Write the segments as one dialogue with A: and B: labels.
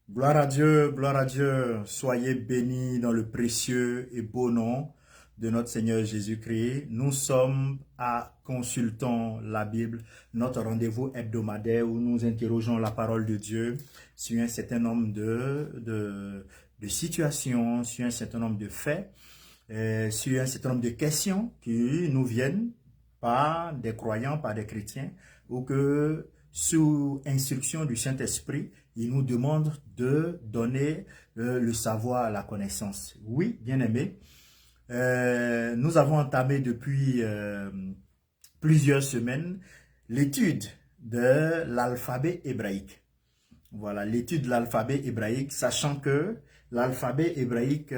A: Gloire à Dieu, soyez bénis dans le précieux et beau nom de notre Seigneur Jésus-Christ. Nous sommes à Consultons la Bible, notre rendez-vous hebdomadaire où nous interrogeons la parole de Dieu sur un certain nombre de situations, sur un certain nombre de faits, sur un certain nombre de questions qui nous viennent par des croyants, par des chrétiens, ou que sous instruction du Saint-Esprit, il nous demande de donner le savoir, la connaissance. Oui, bien-aimés, nous avons entamé depuis plusieurs semaines l'étude de l'alphabet hébraïque. Voilà, l'étude de l'alphabet hébraïque, sachant que l'alphabet hébraïque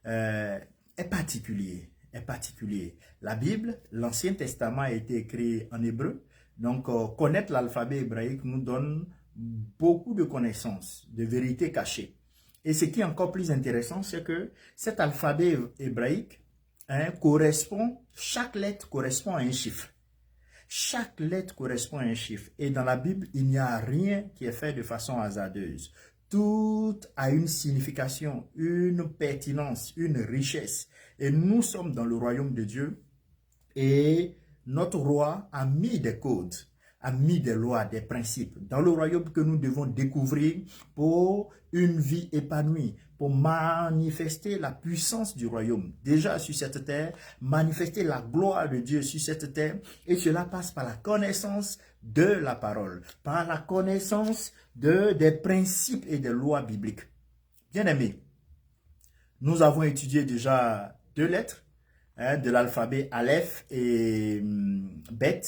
A: est particulier. La Bible, l'Ancien Testament a été écrit en hébreu. Donc, connaître l'alphabet hébraïque nous donne beaucoup de connaissances, de vérités cachées. Et ce qui est encore plus intéressant, c'est que cet alphabet hébraïque chaque lettre correspond à un chiffre. Chaque lettre correspond à un chiffre. Et dans la Bible, il n'y a rien qui est fait de façon hasardeuse. Tout a une signification, une pertinence, une richesse. Et nous sommes dans le royaume de Dieu. Et notre roi a mis des codes, a mis des lois, des principes dans le royaume que nous devons découvrir pour une vie épanouie, pour manifester la puissance du royaume. Déjà sur cette terre, manifester la gloire de Dieu sur cette terre. Et cela passe par la connaissance de la parole, par la connaissance des principes et des lois bibliques. Bien-aimés, nous avons étudié déjà 2 lettres de l'alphabet Aleph et Bet.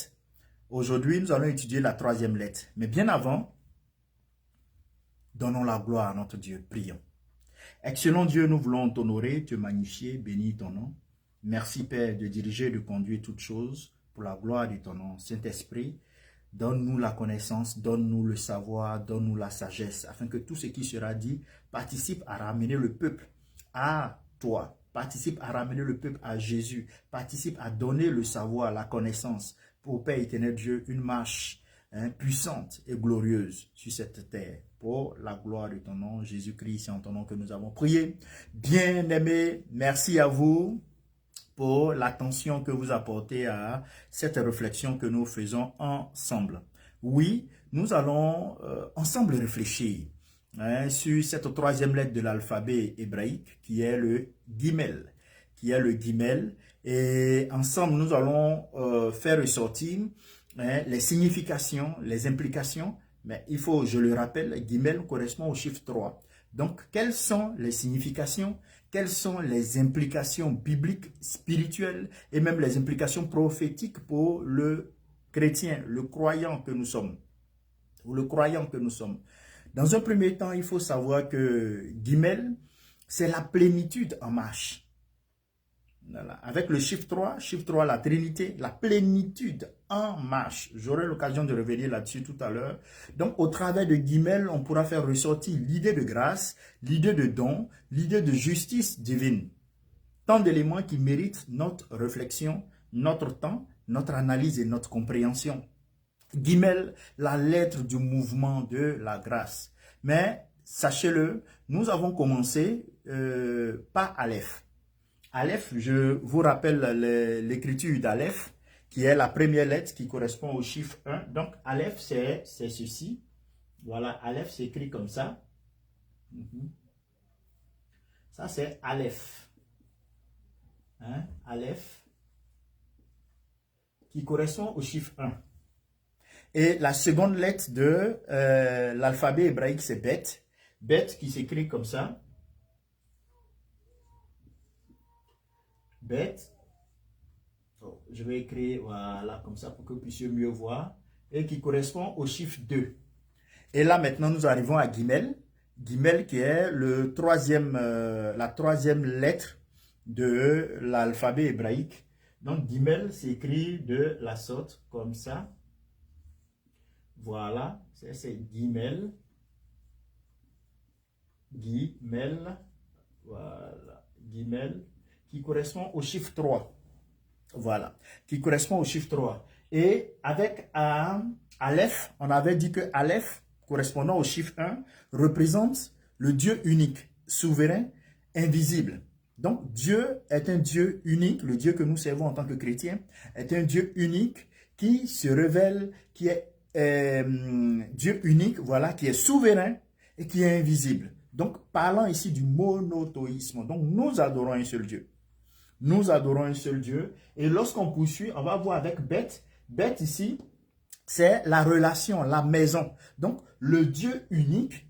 A: Aujourd'hui, nous allons étudier la 3e lettre. Mais bien avant, donnons la gloire à notre Dieu. Prions. Excellent Dieu, nous voulons t'honorer, te magnifier, bénir ton nom. Merci Père de diriger et de conduire toutes choses pour la gloire de ton nom. Saint-Esprit, donne-nous la connaissance, donne-nous le savoir, donne-nous la sagesse, afin que tout ce qui sera dit participe à ramener le peuple à toi, participe à ramener le peuple à Jésus, participe à donner le savoir, la connaissance, pour Père éternel Dieu, une marche puissante et glorieuse sur cette terre. Pour la gloire de ton nom, Jésus-Christ, c'est en ton nom que nous avons prié. Bien-aimés, merci à vous pour l'attention que vous apportez à cette réflexion que nous faisons ensemble. Oui, nous allons ensemble réfléchir sur cette 3e lettre de l'alphabet hébraïque qui est le Gimel. Et ensemble, nous allons faire ressortir les significations, les implications. Mais il faut, je le rappelle, Gimel correspond au chiffre 3. Donc, quelles sont les significations? Quelles sont les implications bibliques, spirituelles et même les implications prophétiques pour le chrétien, le croyant que nous sommes, ou le croyant que nous sommes? Dans un premier temps, il faut savoir que Gimel, c'est la plénitude en marche. Voilà. Avec le chiffre 3, la Trinité, la plénitude en marche. J'aurai l'occasion de revenir là-dessus tout à l'heure. Donc, au travers de Gimel, on pourra faire ressortir l'idée de grâce, l'idée de don, l'idée de justice divine. Tant d'éléments qui méritent notre réflexion, notre temps, notre analyse et notre compréhension. Gimel, la lettre du mouvement de la grâce. Mais, sachez-le, nous avons commencé par Aleph. Aleph, je vous rappelle l'écriture d'Aleph, qui est la première lettre qui correspond au chiffre 1. Donc, Aleph, c'est ceci. Voilà, Aleph s'écrit comme ça. Ça, c'est Aleph. Aleph, qui correspond au chiffre 1. Et la seconde lettre de l'alphabet hébraïque, c'est Bet. Bet qui s'écrit comme ça. Bet. Oh, je vais écrire, voilà, comme ça pour que vous puissiez mieux voir. Et qui correspond au chiffre 2. Et là, maintenant, nous arrivons à Gimel. Gimel qui est la 3e lettre de l'alphabet hébraïque. Donc, Gimel s'écrit de la sorte, comme ça. Voilà, c'est Gimel. Gimel. Voilà, Gimel, qui correspond au chiffre 3. Voilà, qui correspond au chiffre 3. Et avec Aleph, on avait dit que Aleph correspondant au chiffre 1, représente le Dieu unique, souverain, invisible. Donc, Dieu est un Dieu unique, le Dieu que nous servons en tant que chrétiens, est un Dieu unique qui se révèle, qui est Dieu unique, voilà, qui est souverain et qui est invisible. Donc, parlant ici du monothéisme, donc nous adorons un seul Dieu. Nous adorons un seul Dieu. Et lorsqu'on poursuit, on va voir avec Beth. Beth ici, c'est la relation, la maison. Donc, le Dieu unique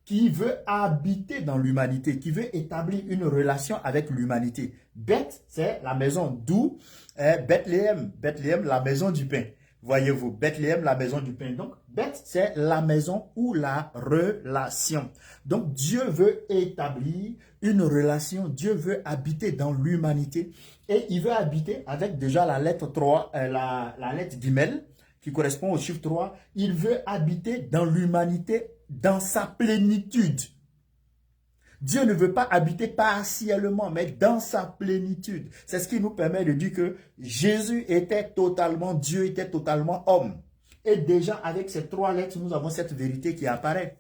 A: qui veut habiter dans l'humanité, qui veut établir une relation avec l'humanité. Beth, c'est la maison, d'où Bethléem, Bethléem, la maison du pain. Voyez-vous, Bethléem, la maison du pain. Donc, Beth, c'est la maison ou la relation. Donc, Dieu veut établir une relation, Dieu veut habiter dans l'humanité et il veut habiter avec déjà la lettre 3, la lettre Gimel, qui correspond au chiffre 3. Il veut habiter dans l'humanité dans sa plénitude. Dieu ne veut pas habiter partiellement, mais dans sa plénitude. C'est ce qui nous permet de dire que Jésus était totalement Dieu, était totalement homme. Et déjà, avec ces 3 lettres, nous avons cette vérité qui apparaît.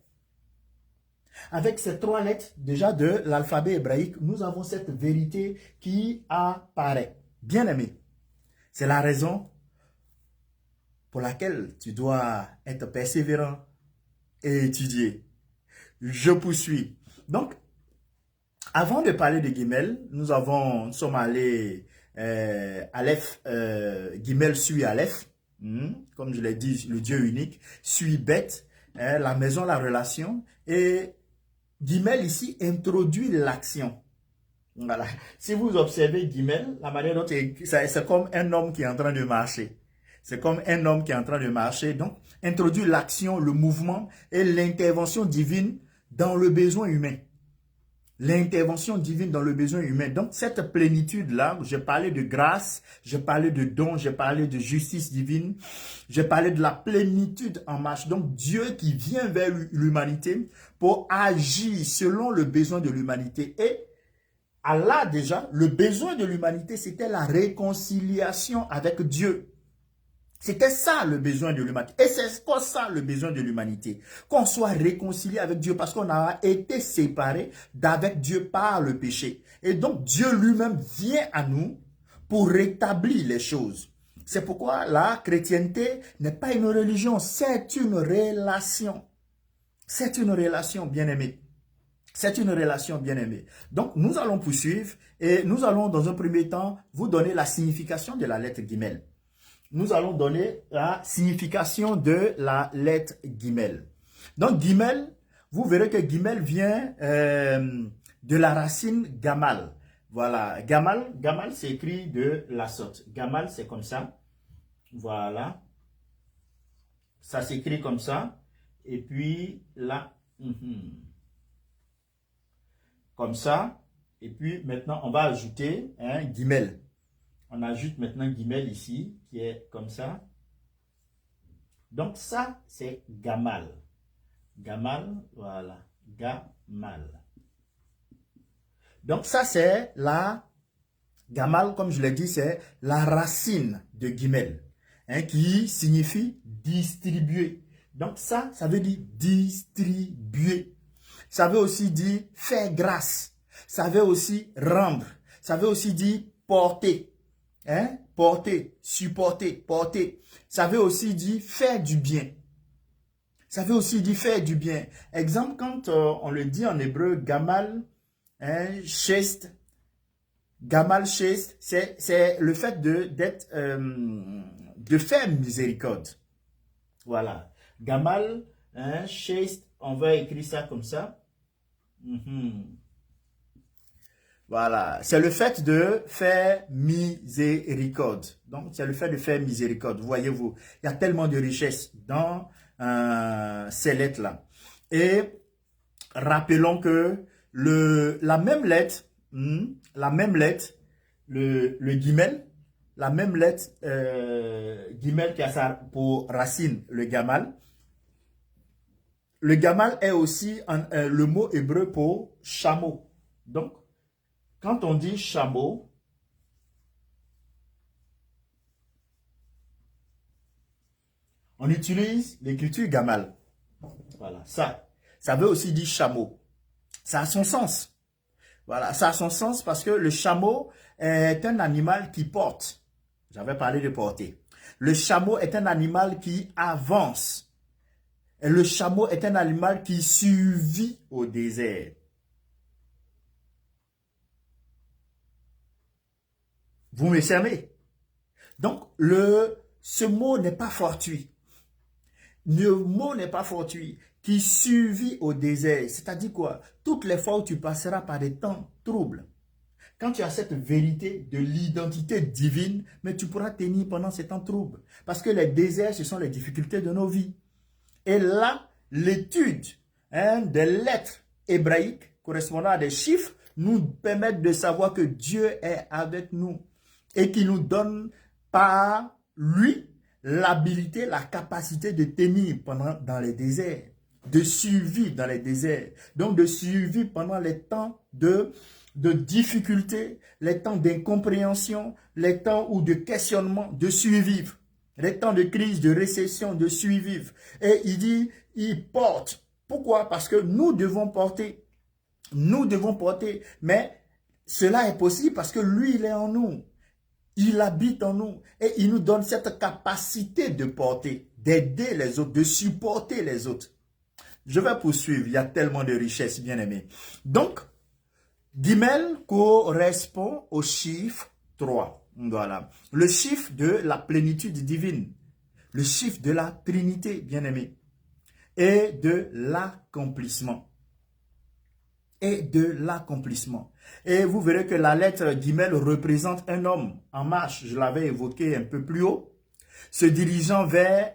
A: Avec ces 3 lettres, déjà de l'alphabet hébraïque, nous avons cette vérité qui apparaît. Bien aimé, c'est la raison pour laquelle tu dois être persévérant et étudier. Je poursuis. Donc, avant de parler de Gimel, nous sommes allés Aleph, Gimel suit Aleph, comme je l'ai dit, le Dieu unique, suit Beth, la maison, la relation, et Gimel ici introduit l'action. Voilà. Si vous observez Gimel, la manière dont c'est comme un homme qui est en train de marcher. C'est comme un homme qui est en train de marcher. Donc, introduit l'action, le mouvement et l'intervention divine dans le besoin humain. L'intervention divine dans le besoin humain. Donc, cette plénitude-là, j'ai parlé de grâce, j'ai parlé de don, j'ai parlé de justice divine, j'ai parlé de la plénitude en marche. Donc, Dieu qui vient vers l'humanité pour agir selon le besoin de l'humanité. Et Allah, déjà, le besoin de l'humanité, c'était la réconciliation avec Dieu. C'était ça le besoin de l'humanité. Et c'est quoi ça le besoin de l'humanité? Qu'on soit réconcilié avec Dieu parce qu'on a été séparé d'avec Dieu par le péché. Et donc Dieu lui-même vient à nous pour rétablir les choses. C'est pourquoi la chrétienté n'est pas une religion, c'est une relation. C'est une relation, bien-aimée. C'est une relation bien-aimée. Donc, nous allons poursuivre et nous allons dans un premier temps vous donner la signification de la lettre Gimel. Nous allons donner la signification de la lettre Gimel. Donc, Gimel, vous verrez que Gimel vient de la racine Gamal. Voilà, Gamal s'écrit de la sorte. Gamal, c'est comme ça. Voilà. Ça s'écrit comme ça. Et puis là, comme ça. Et puis maintenant, on va ajouter un Gimel. On ajoute maintenant Gimel ici, qui est comme ça. Donc ça, c'est Gamal. Gamal, voilà. Gamal. Donc ça, c'est la... Gamal, comme je l'ai dit, c'est la racine de Gimel, qui signifie distribuer. Donc ça veut dire distribuer. Ça veut aussi dire faire grâce. Ça veut aussi rendre. Ça veut aussi dire porter. Porter, supporter, porter. Ça veut aussi dire faire du bien. Ça veut aussi dire faire du bien. Exemple, quand on le dit en hébreu, gamal, chest, gamal chest, c'est le fait de faire miséricorde. Voilà. Gamal, chest, on va écrire ça comme ça. Voilà, c'est le fait de faire miséricorde. Donc, c'est le fait de faire miséricorde. Voyez-vous, il y a tellement de richesse dans ces lettres-là. Et rappelons que la même lettre, le Gimel, la même lettre, Gimel qui a ça pour racine, le Gamal. Le Gamal est aussi le mot hébreu pour chameau. Donc, quand on dit chameau, on utilise l'écriture Gamal. Voilà, ça veut aussi dire chameau. Ça a son sens. Voilà, ça a son sens parce que le chameau est un animal qui porte. J'avais parlé de porter. Le chameau est un animal qui avance. Et le chameau est un animal qui survit au désert. Vous me servez? Donc, ce mot n'est pas fortuit. Le mot n'est pas fortuit. Qui survit au désert. C'est-à-dire quoi? Toutes les fois où tu passeras par des temps troubles, quand tu as cette vérité de l'identité divine, mais tu pourras tenir pendant ces temps troubles. Parce que les déserts, ce sont les difficultés de nos vies. Et là, l'étude des lettres hébraïques correspondant à des chiffres nous permettent de savoir que Dieu est avec nous et qui nous donne par lui l'habilité, la capacité de tenir dans les déserts, de survivre dans les déserts, donc de survivre pendant les temps de difficultés, les temps d'incompréhension, les temps ou de questionnement, de survivre, les temps de crise, de récession, de survivre. Et il dit, il porte. Pourquoi? Parce que nous devons porter, mais cela est possible parce que lui, il est en nous. Il habite en nous et il nous donne cette capacité de porter, d'aider les autres, de supporter les autres. Je vais poursuivre, il y a tellement de richesses, bien aimés. Donc, Gimel correspond au chiffre 3. Voilà. Le chiffre de la plénitude divine. Le chiffre de la Trinité, bien aimé. Et de l'accomplissement. Et vous verrez que la lettre Gimel représente un homme en marche. Je l'avais évoqué un peu plus haut. Se dirigeant vers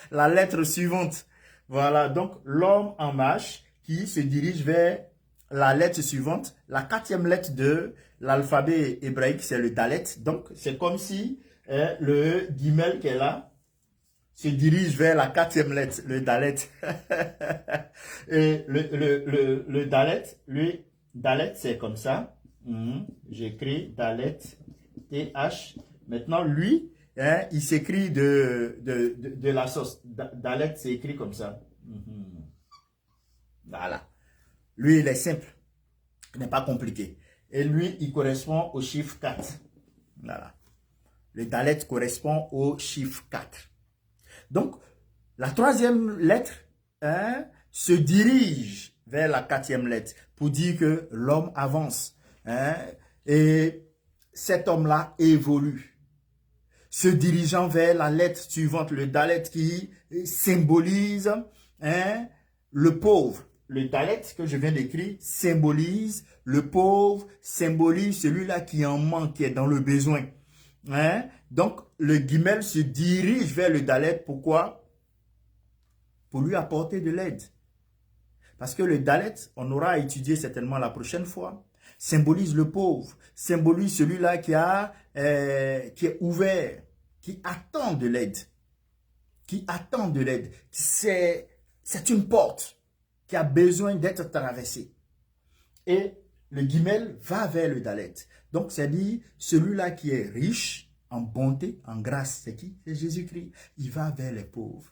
A: la lettre suivante. Voilà, donc l'homme en marche qui se dirige vers la lettre suivante. La 4e lettre de l'alphabet hébraïque, c'est le Dalet. Donc, c'est comme si le Gimel qui est là se dirige vers la 4e lettre, le Dalet. Et le Dalet, Dalet, c'est comme ça. J'écris Dalet, T-H. Maintenant, lui, il s'écrit de la sauce. Dalet, c'est écrit comme ça. Voilà. Lui, il est simple. Il n'est pas compliqué. Et lui, il correspond au chiffre 4. Voilà. Le Dalet correspond au chiffre 4. Donc, la 3e lettre se dirige vers la 4e lettre pour dire que l'homme avance. Et cet homme-là évolue. Se dirigeant vers la lettre suivante, le Dalet qui symbolise le pauvre. Le Dalet que je viens d'écrire symbolise le pauvre, symbolise celui-là qui en manque, qui est dans le besoin. Donc, le Gimel se dirige vers le Dalet. Pourquoi? Pour lui apporter de l'aide. Parce que le Dalet, on aura étudié certainement la prochaine fois, symbolise le pauvre, symbolise celui-là qui est ouvert, qui attend de l'aide. C'est une porte qui a besoin d'être traversée. Et le Gimel va vers le Dalet. Donc, c'est-à-dire celui-là qui est riche en bonté, en grâce. C'est qui? C'est Jésus-Christ. Il va vers les pauvres.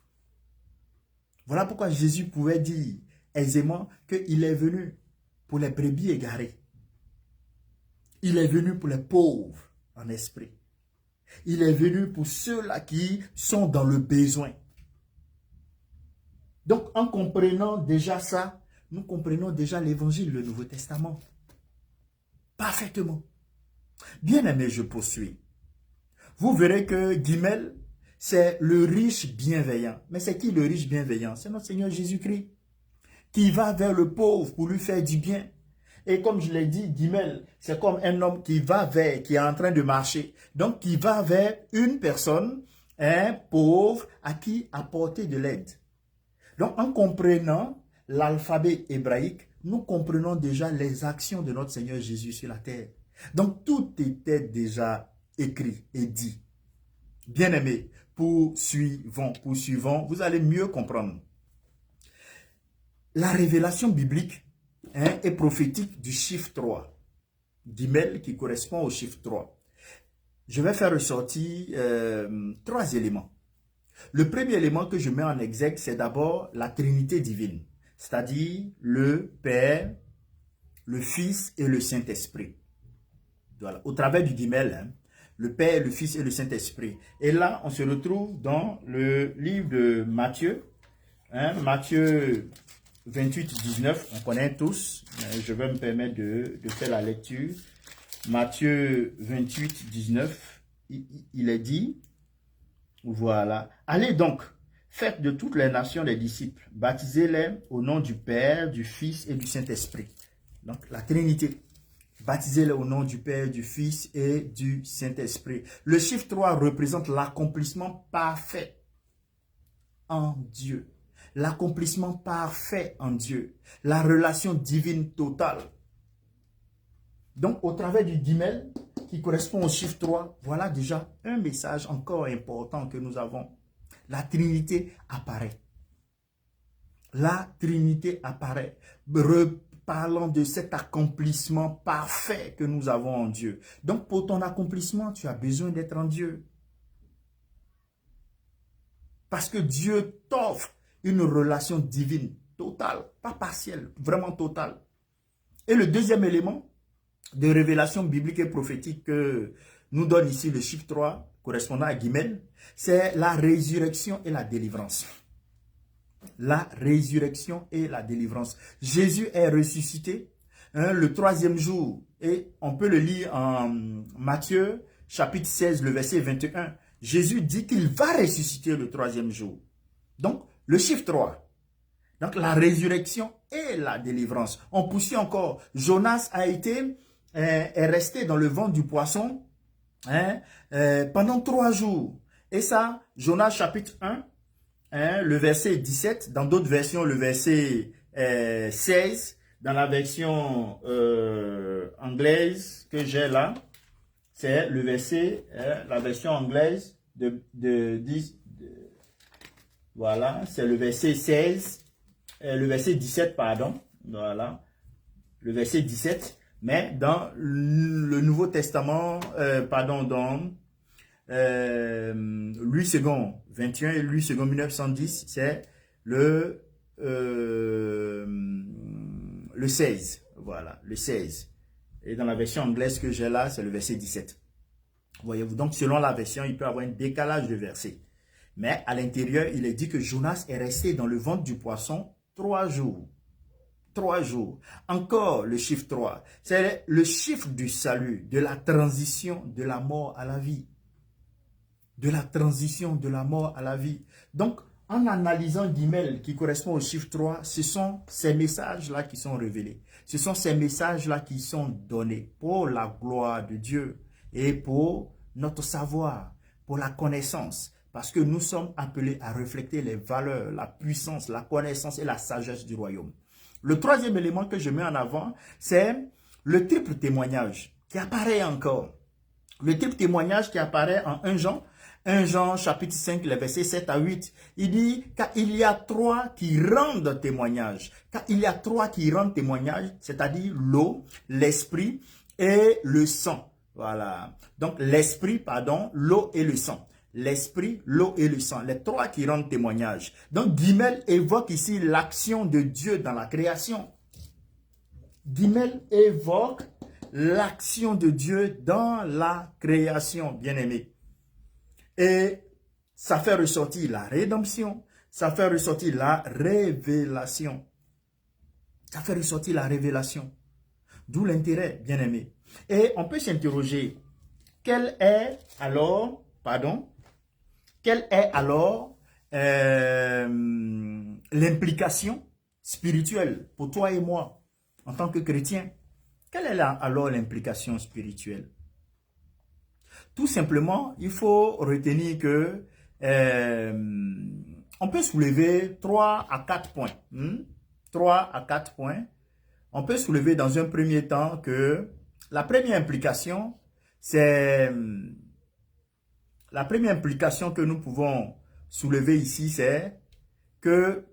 A: Voilà pourquoi Jésus pouvait dire aisément qu'il est venu pour les brebis égarées. Il est venu pour les pauvres en esprit. Il est venu pour ceux-là qui sont dans le besoin. Donc, en comprenant déjà ça, nous comprenons déjà l'évangile, le Nouveau Testament. Parfaitement. Bien aimé, je poursuis. Vous verrez que Gimel, c'est le riche bienveillant. Mais c'est qui le riche bienveillant? C'est notre Seigneur Jésus-Christ qui va vers le pauvre pour lui faire du bien. Et comme je l'ai dit, Gimel, c'est comme un homme qui va vers, qui est en train de marcher. Donc, qui va vers une personne, un pauvre, à qui apporter de l'aide. Donc, en comprenant l'alphabet hébraïque, nous comprenons déjà les actions de notre Seigneur Jésus sur la terre. Donc, tout était déjà écrit et dit. Bien-aimés, poursuivons, vous allez mieux comprendre. La révélation biblique est prophétique du chiffre 3. Gimel qui correspond au chiffre 3. Je vais faire ressortir 3 éléments. Le premier élément que je mets en exergue, c'est d'abord la Trinité divine, c'est-à-dire le Père, le Fils et le Saint-Esprit. Voilà, au travers du guimel, hein, le Père, le Fils et le Saint-Esprit. Et là, on se retrouve dans le livre de Matthieu, hein, Matthieu 28, 19, on connaît tous, je vais me permettre de faire la lecture. Matthieu 28, 19, il est dit, voilà, allez donc, faites de toutes les nations des disciples, baptisez-les au nom du Père, du Fils et du Saint-Esprit. Donc la Trinité, baptisez-les au nom du Père, du Fils et du Saint-Esprit. Le chiffre 3 représente l'accomplissement parfait en Dieu. L'accomplissement parfait en Dieu. La relation divine totale. Donc, au travers du guimel, qui correspond au chiffre 3, voilà déjà un message encore important que nous avons. La Trinité apparaît. La Trinité apparaît. Parlant de cet accomplissement parfait que nous avons en Dieu. Donc, pour ton accomplissement, tu as besoin d'être en Dieu. Parce que Dieu t'offre une relation divine totale, pas partielle, vraiment totale. Et le deuxième élément de révélation biblique et prophétique que nous donne ici le chiffre 3, correspondant à Guimel, c'est la résurrection et la délivrance. La résurrection et la délivrance. Jésus est ressuscité le troisième jour, et on peut le lire en Matthieu chapitre 16, le verset 21. Jésus dit qu'il va ressusciter le troisième jour. Donc, le chiffre 3. Donc, la résurrection et la délivrance. On poursuit encore. Jonas est resté dans le ventre du poisson pendant 3 jours. Et ça, Jonas chapitre 1, le verset 17. Dans d'autres versions, le verset 16. Dans la version anglaise que j'ai là, c'est le verset, la version anglaise de 10. Voilà, c'est le verset 16, le verset 17, pardon. Voilà, le verset 17. Mais dans le Nouveau Testament, dans Louis II 21 et Louis II 1910, c'est le 16. Voilà, le 16. Et dans la version anglaise que j'ai là, c'est le verset 17. Voyez-vous, donc selon la version, il peut y avoir un décalage de versets. Mais à l'intérieur, il est dit que Jonas est resté dans le ventre du poisson 3 jours. 3 jours. Encore le chiffre 3. C'est le chiffre du salut, de la transition de la mort à la vie. De la transition de la mort à la vie. Donc, en analysant Guimel qui correspond au chiffre 3, ce sont ces messages-là qui sont révélés. Ce sont ces messages-là qui sont donnés pour la gloire de Dieu et pour notre savoir, pour la connaissance. Parce que nous sommes appelés à refléter les valeurs, la puissance, la connaissance et la sagesse du royaume. Le troisième élément que je mets en avant, c'est le triple témoignage qui apparaît encore. Le triple témoignage qui apparaît en 1 Jean chapitre 5, les versets 7 à 8. Il dit, car il y a 3 qui rendent témoignage. Car il y a 3 qui rendent témoignage, c'est-à-dire l'eau, l'esprit et le sang. Voilà. Donc l'esprit, pardon, l'eau et le sang. L'esprit, l'eau et le sang. Les 3 qui rendent témoignage. Donc Guimel évoque ici l'action de Dieu dans la création. Guimel évoque l'action de Dieu dans la création, bien-aimé. Et ça fait ressortir la rédemption, ça fait ressortir la révélation. Ça fait ressortir la révélation. D'où l'intérêt, bien-aimé. Et on peut s'interroger, quelle est alors l'implication spirituelle pour toi et moi en tant que chrétiens? Quelle est alors l'implication spirituelle? Tout simplement, il faut retenir que on peut soulever 3 à 4 points. 3 à 4 points. On peut soulever dans un premier temps que la première implication, c'est la première implication que nous pouvons soulever ici, c'est que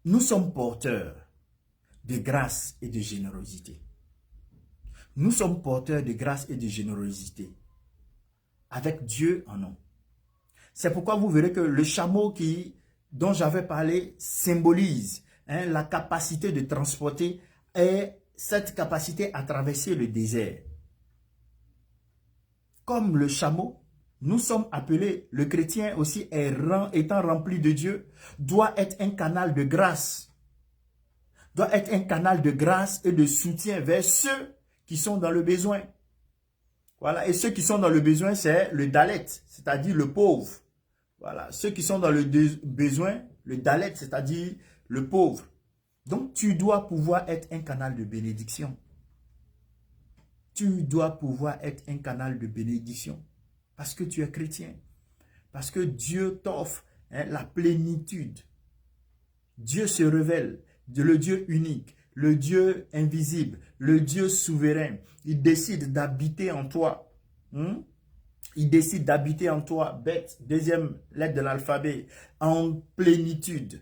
A: nous sommes porteurs de grâce et de générosité. Nous sommes porteurs de grâce et de générosité avec Dieu en nous. C'est pourquoi vous verrez que le chameau dont j'avais parlé symbolise la capacité de transporter et cette capacité à traverser le désert. Comme le chameau, nous sommes appelés, le chrétien aussi étant rempli de Dieu, doit être un canal de grâce. Doit être un canal de grâce et de soutien vers ceux qui sont dans le besoin. Voilà, et ceux qui sont dans le besoin, c'est le Dalet, c'est-à-dire le pauvre. Voilà, ceux qui sont dans le besoin, le Dalet, c'est-à-dire le pauvre. Donc, tu dois pouvoir être un canal de bénédiction. Tu dois pouvoir être un canal de bénédiction parce que tu es chrétien, parce que Dieu t'offre la plénitude. Dieu se révèle, le Dieu unique, le Dieu invisible, le Dieu souverain. Il décide d'habiter en toi. Il décide d'habiter en toi, bête, deuxième lettre de l'alphabet, en plénitude,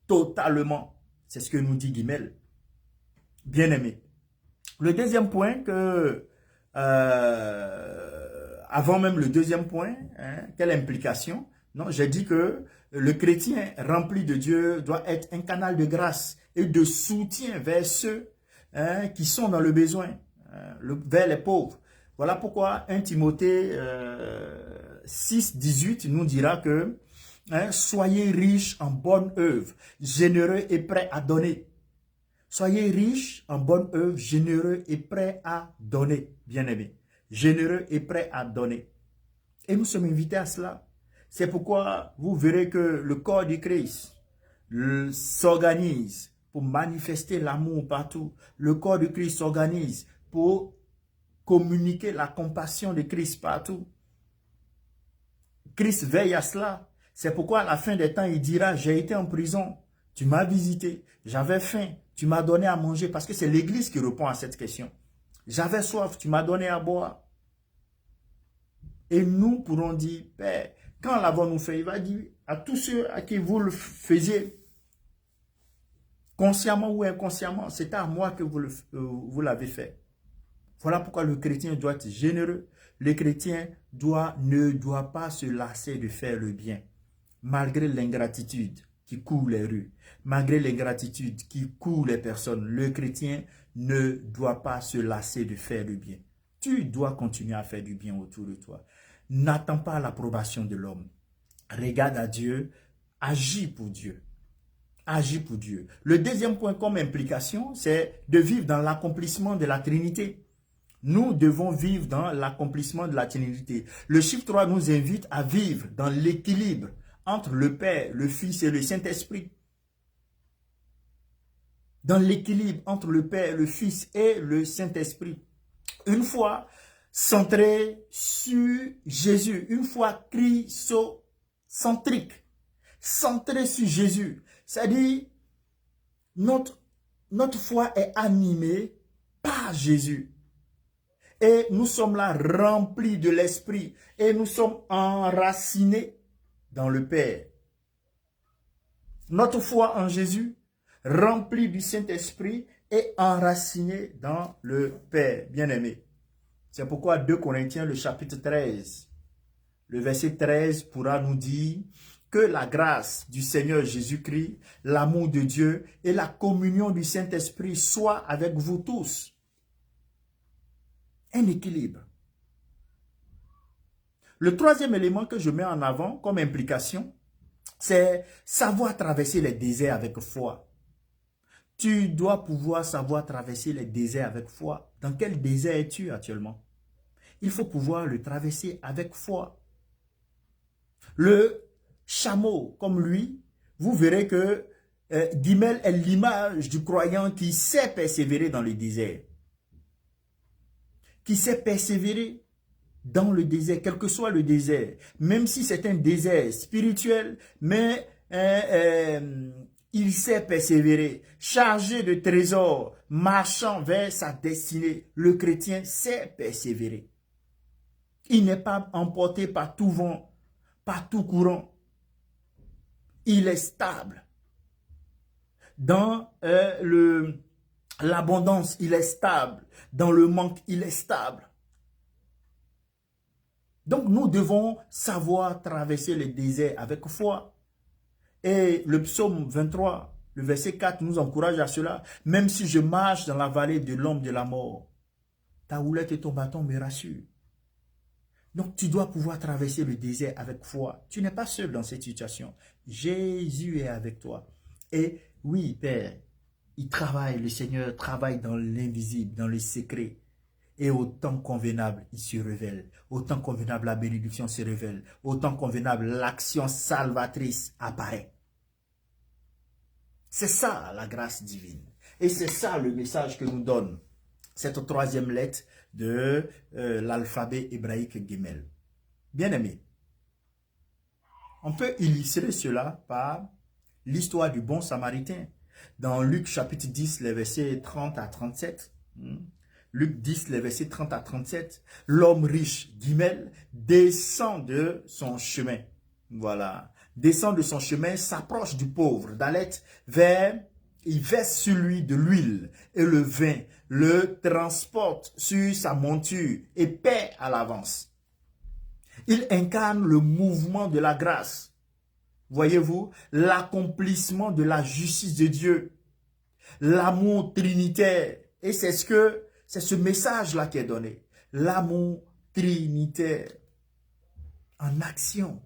A: totalement. C'est ce que nous dit Guimel. Bien-aimé. Le deuxième point avant même le deuxième point, quelle implication? Non, j'ai dit que le chrétien rempli de Dieu doit être un canal de grâce et de soutien vers ceux qui sont dans le besoin, vers les pauvres. Voilà pourquoi 1 Timothée 6, 18 nous dira que soyez riches en bonne œuvre, généreux et prêts à donner. Soyez riches en bonne œuvre, généreux et prêts à donner, bien-aimés. Généreux et prêts à donner. Et nous sommes invités à cela. C'est pourquoi vous verrez que le corps du Christ s'organise pour manifester l'amour partout. Le corps du Christ s'organise pour communiquer la compassion de Christ partout. Christ veille à cela. C'est pourquoi à la fin des temps, il dira, j'ai été en prison, tu m'as visité, j'avais faim, tu m'as donné à manger, parce que c'est l'Église qui répond à cette question. J'avais soif, tu m'as donné à boire. Et nous pourrons dire, Père, quand l'avons-nous fait? Il va dire à tous ceux à qui vous le faisiez, consciemment ou inconsciemment, c'est à moi que vous l'avez fait. Voilà pourquoi le chrétien doit être généreux. Le chrétien ne doit pas se lasser de faire le bien, malgré l'ingratitude qui court les rues, malgré l'ingratitude qui court les personnes. Le chrétien ne doit pas se lasser de faire le bien. Tu dois continuer à faire du bien autour de toi. N'attends pas l'approbation de l'homme. Regarde à Dieu, agis pour Dieu. Agis pour Dieu. Le deuxième point comme implication, c'est de vivre dans l'accomplissement de la Trinité. Nous devons vivre dans l'accomplissement de la Trinité. Le chiffre 3 nous invite à vivre dans l'équilibre entre le Père, le Fils et le Saint-Esprit. Dans l'équilibre entre le Père, le Fils et le Saint-Esprit. Une fois centré sur Jésus, une fois christocentrique, centré sur Jésus. C'est-à-dire, notre foi est animée par Jésus. Et nous sommes là remplis de l'Esprit. Et nous sommes enracinés dans le Père. Notre foi en Jésus, remplie du Saint-Esprit, est enracinée dans le Père. Bien-aimé. C'est pourquoi 2 Corinthiens, le chapitre 13, le verset 13 pourra nous dire que la grâce du Seigneur Jésus-Christ, l'amour de Dieu et la communion du Saint-Esprit soient avec vous tous. Un équilibre. Le troisième élément que je mets en avant comme implication, c'est savoir traverser les déserts avec foi. Tu dois pouvoir savoir traverser les déserts avec foi. Dans quel désert es-tu actuellement? Il faut pouvoir le traverser avec foi. Le chameau, comme lui, vous verrez que Guimel est l'image du croyant qui sait persévérer dans le désert. Qui sait persévérer dans le désert, quel que soit le désert, même si c'est un désert spirituel, mais il sait persévérer, chargé de trésors, marchant vers sa destinée. Le chrétien sait persévérer. Il n'est pas emporté par tout vent, par tout courant. Il est stable. Dans l'abondance, il est stable. Dans le manque, il est stable. Donc, nous devons savoir traverser le désert avec foi. Et le psaume 23, le verset 4 nous encourage à cela. Même si je marche dans la vallée de l'ombre de la mort, ta houlette et ton bâton me rassurent. Donc, tu dois pouvoir traverser le désert avec foi. Tu n'es pas seul dans cette situation. Jésus est avec toi. Et oui, Père, il travaille, le Seigneur travaille dans l'invisible, dans le secret. Et au temps convenable, il se révèle. Au temps convenable, la bénédiction se révèle. Au temps convenable, l'action salvatrice apparaît. C'est ça la grâce divine. Et c'est ça le message que nous donne cette troisième lettre de l'alphabet hébraïque Gimel. Bien-aimé, on peut illustrer cela par l'histoire du bon samaritain. Dans Luc chapitre 10, les versets 30 à 37, Luc 10, les versets 30 à 37, l'homme riche, Gimel, descend de son chemin. Voilà. Descend de son chemin, s'approche du pauvre, Dalet, il verse sur lui de l'huile et le vin, le transporte sur sa monture et paie à l'avance. Il incarne le mouvement de la grâce. Voyez-vous, l'accomplissement de la justice de Dieu, l'amour trinitaire. Et c'est ce message-là qui est donné. L'amour trinitaire en action.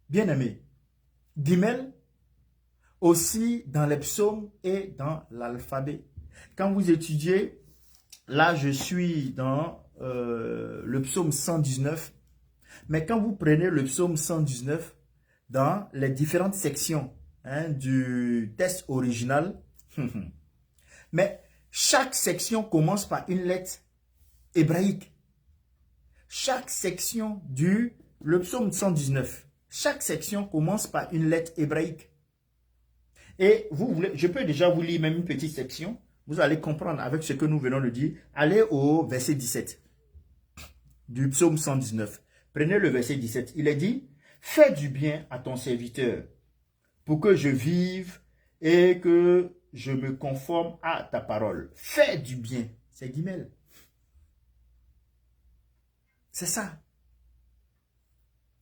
A: Bien-aimé, Gimel, aussi dans les psaumes et dans l'alphabet. Quand vous étudiez, là je suis dans le psaume 119, mais quand vous prenez le psaume 119, dans les différentes sections du texte original, mais chaque section commence par une lettre hébraïque. Chaque section le psaume 119, chaque section commence par une lettre hébraïque. Et je peux déjà vous lire même une petite section. Vous allez comprendre avec ce que nous venons de dire. Allez au verset 17 du psaume 119. Prenez le verset 17. Il est dit, « Fais du bien à ton serviteur pour que je vive et que je me conforme à ta parole. » Fais du bien. C'est Gimel. C'est ça.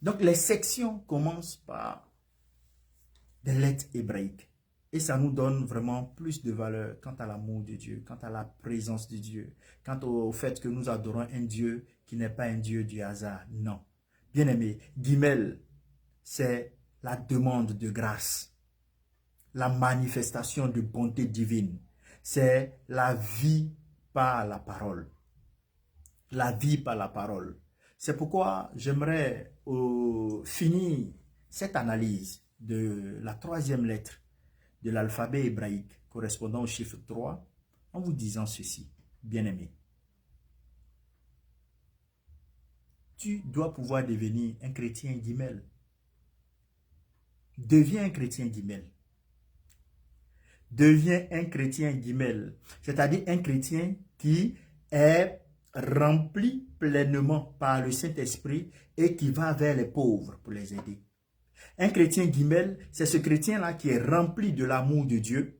A: Donc les sections commencent par des lettres hébraïques. Et ça nous donne vraiment plus de valeur quant à l'amour de Dieu, quant à la présence de Dieu, quant au fait que nous adorons un Dieu qui n'est pas un Dieu du hasard. Non. Bien-aimé, Gimel, c'est la demande de grâce, la manifestation de bonté divine. C'est la vie par la parole. La vie par la parole. C'est pourquoi j'aimerais finir cette analyse de la troisième lettre de l'alphabet hébraïque correspondant au chiffre 3 en vous disant ceci, bien-aimé. Tu dois pouvoir devenir un chrétien Gimel. Deviens un chrétien Gimel. Deviens un chrétien Gimel, c'est-à-dire un chrétien qui est rempli pleinement par le Saint-Esprit et qui va vers les pauvres pour les aider. Un chrétien Gimel, c'est ce chrétien-là qui est rempli de l'amour de Dieu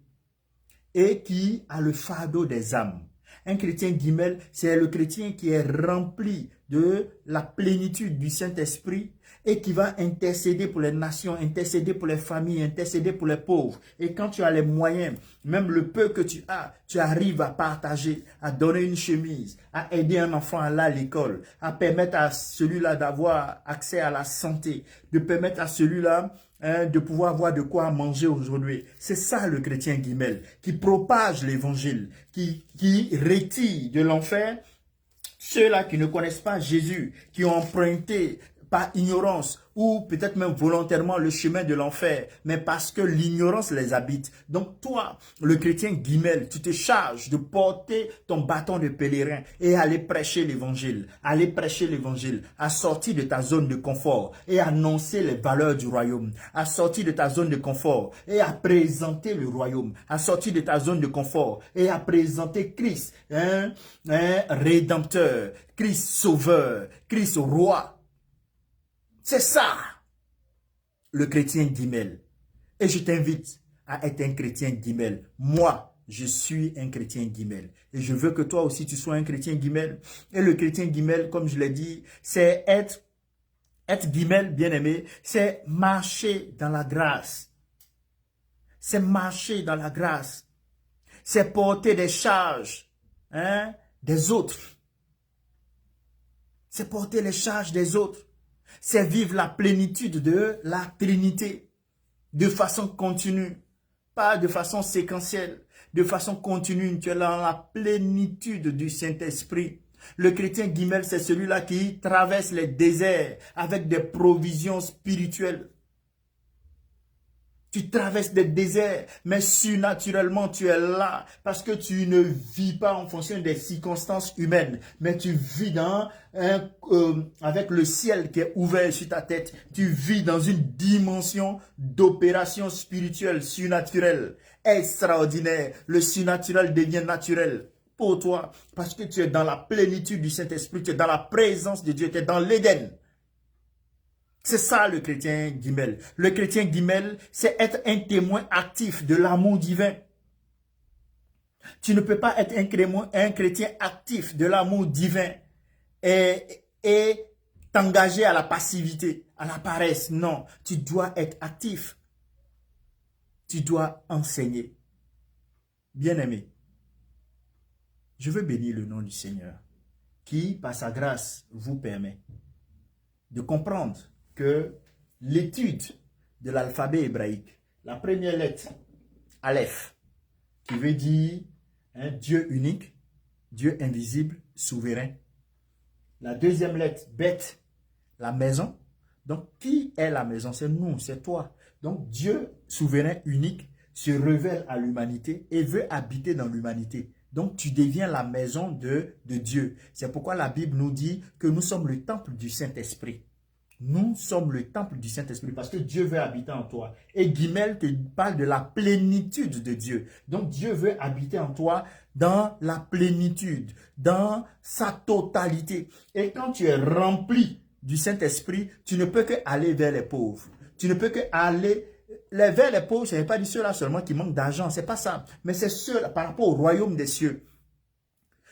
A: et qui a le fardeau des âmes. Un chrétien Gimel, c'est le chrétien qui est rempli de la plénitude du Saint-Esprit et qui va intercéder pour les nations, intercéder pour les familles, intercéder pour les pauvres. Et quand tu as les moyens, même le peu que tu as, tu arrives à partager, à donner une chemise, à aider un enfant à aller à l'école, à permettre à celui-là d'avoir accès à la santé, de permettre à celui-là de pouvoir avoir de quoi manger aujourd'hui. C'est ça le chrétien Gimel, qui propage l'évangile, qui retire de l'enfer ceux-là qui ne connaissent pas Jésus, qui ont emprunté par ignorance ou peut-être même volontairement le chemin de l'enfer, mais parce que l'ignorance les habite. Donc toi, le chrétien Gimel, tu te charges de porter ton bâton de pèlerin et aller prêcher l'évangile, à sortir de ta zone de confort et annoncer les valeurs du royaume, à sortir de ta zone de confort et à présenter le royaume, à sortir de ta zone de confort et à présenter Christ, un rédempteur, Christ sauveur, Christ roi. C'est ça, le chrétien Gimel. Et je t'invite à être un chrétien Gimel. Moi, je suis un chrétien guimel. Et je veux que toi aussi, tu sois un chrétien guimel. Et le chrétien guimel, comme je l'ai dit, c'est être guimel, bien-aimé, c'est marcher dans la grâce. C'est marcher dans la grâce. C'est porter des charges des autres. C'est porter les charges des autres. C'est vivre la plénitude de la Trinité de façon continue, pas de façon séquentielle, de façon continue. Tu es dans la plénitude du Saint-Esprit. Le chrétien guimel, c'est celui-là qui traverse les déserts avec des provisions spirituelles. Tu traverses des déserts, mais surnaturellement, tu es là parce que tu ne vis pas en fonction des circonstances humaines, mais tu vis avec le ciel qui est ouvert sur ta tête. Tu vis dans une dimension d'opération spirituelle, surnaturelle, extraordinaire. Le surnaturel devient naturel pour toi parce que tu es dans la plénitude du Saint-Esprit, tu es dans la présence de Dieu, tu es dans l'Éden. C'est ça le chrétien guimel. Le chrétien guimel, c'est être un témoin actif de l'amour divin. Tu ne peux pas être un chrétien actif de l'amour divin et t'engager à la passivité, à la paresse. Non, tu dois être actif. Tu dois enseigner. Bien-aimé, je veux bénir le nom du Seigneur qui, par sa grâce, vous permet de comprendre que l'étude de l'alphabet hébraïque, la première lettre, Aleph, qui veut dire Dieu unique, Dieu invisible, souverain. La deuxième lettre, Bet, la maison. Donc, qui est la maison? C'est nous, c'est toi. Donc, Dieu souverain, unique, se révèle à l'humanité et veut habiter dans l'humanité. Donc, tu deviens la maison de Dieu. C'est pourquoi la Bible nous dit que nous sommes le temple du Saint-Esprit. Nous sommes le temple du Saint-Esprit parce que Dieu veut habiter en toi. Et Guimel te parle de la plénitude de Dieu. Donc Dieu veut habiter en toi dans la plénitude, dans sa totalité. Et quand tu es rempli du Saint-Esprit, tu ne peux que aller vers les pauvres. Tu ne peux que aller vers les pauvres. Ce n'est pas dit ceux-là seulement qui manquent d'argent. Ce n'est pas ça. Mais c'est ceux-là par rapport au royaume des cieux.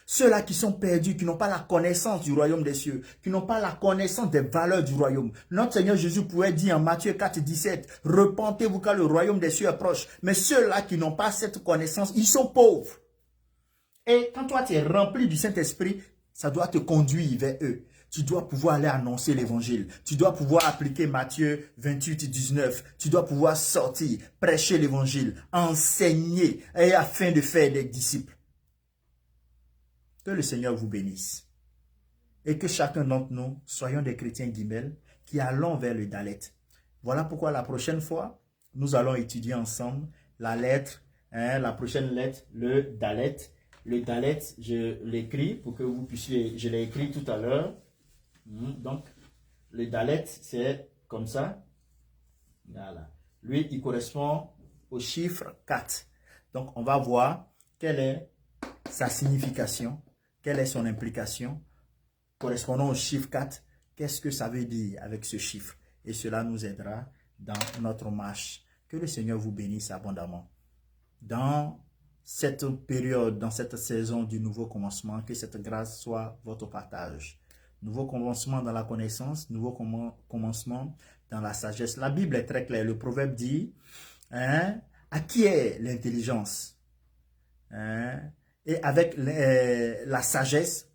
A: Ceux-là qui sont perdus, qui n'ont pas la connaissance du royaume des cieux, qui n'ont pas la connaissance des valeurs du royaume. Notre Seigneur Jésus pouvait dire en Matthieu 4, 17, « Repentez-vous car le royaume des cieux est proche. » Mais ceux-là qui n'ont pas cette connaissance, ils sont pauvres. Et quand toi tu es rempli du Saint-Esprit, ça doit te conduire vers eux. Tu dois pouvoir aller annoncer l'évangile. Tu dois pouvoir appliquer Matthieu 28, 19. Tu dois pouvoir sortir, prêcher l'évangile, enseigner, et afin de faire des disciples. Que le Seigneur vous bénisse. Et que chacun d'entre nous soyons des chrétiens guimel qui allons vers le Dalet. Voilà pourquoi la prochaine fois, nous allons étudier ensemble la lettre, la prochaine lettre, le Dalet. Le Dalet, je l'écris pour que vous puissiez, je l'ai écrit tout à l'heure. Donc, le Dalet, c'est comme ça. Voilà. Lui, il correspond au chiffre 4. Donc, on va voir quelle est sa signification. Quelle est son implication? Correspondant au chiffre 4, qu'est-ce que ça veut dire avec ce chiffre? Et cela nous aidera dans notre marche. Que le Seigneur vous bénisse abondamment. Dans cette période, dans cette saison du nouveau commencement, que cette grâce soit votre partage. Nouveau commencement dans la connaissance, nouveau commencement dans la sagesse. La Bible est très claire. Le proverbe dit, à qui est l'intelligence? Et avec la sagesse,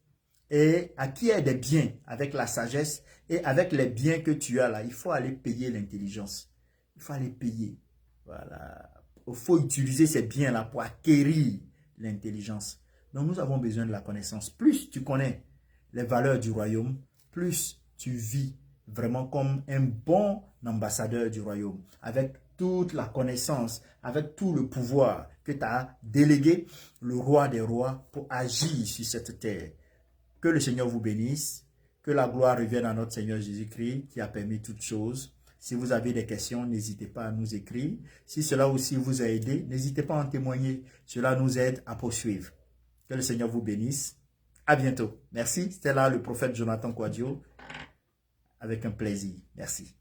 A: et à qui est des biens avec la sagesse, et avec les biens que tu as là, il faut aller payer l'intelligence. Il faut aller payer. Voilà. Il faut utiliser ces biens-là pour acquérir l'intelligence. Donc nous avons besoin de la connaissance. Plus tu connais les valeurs du royaume, plus tu vis vraiment comme un bon ambassadeur du royaume, avec toute la connaissance, avec tout le pouvoir que tu as délégué, le roi des rois, pour agir sur cette terre. Que le Seigneur vous bénisse, que la gloire revienne à notre Seigneur Jésus-Christ qui a permis toutes choses. Si vous avez des questions, n'hésitez pas à nous écrire. Si cela aussi vous a aidé, n'hésitez pas à en témoigner. Cela nous aide à poursuivre. Que le Seigneur vous bénisse. À bientôt. Merci. C'était là le prophète Jonathan Kouadio. Avec un plaisir. Merci.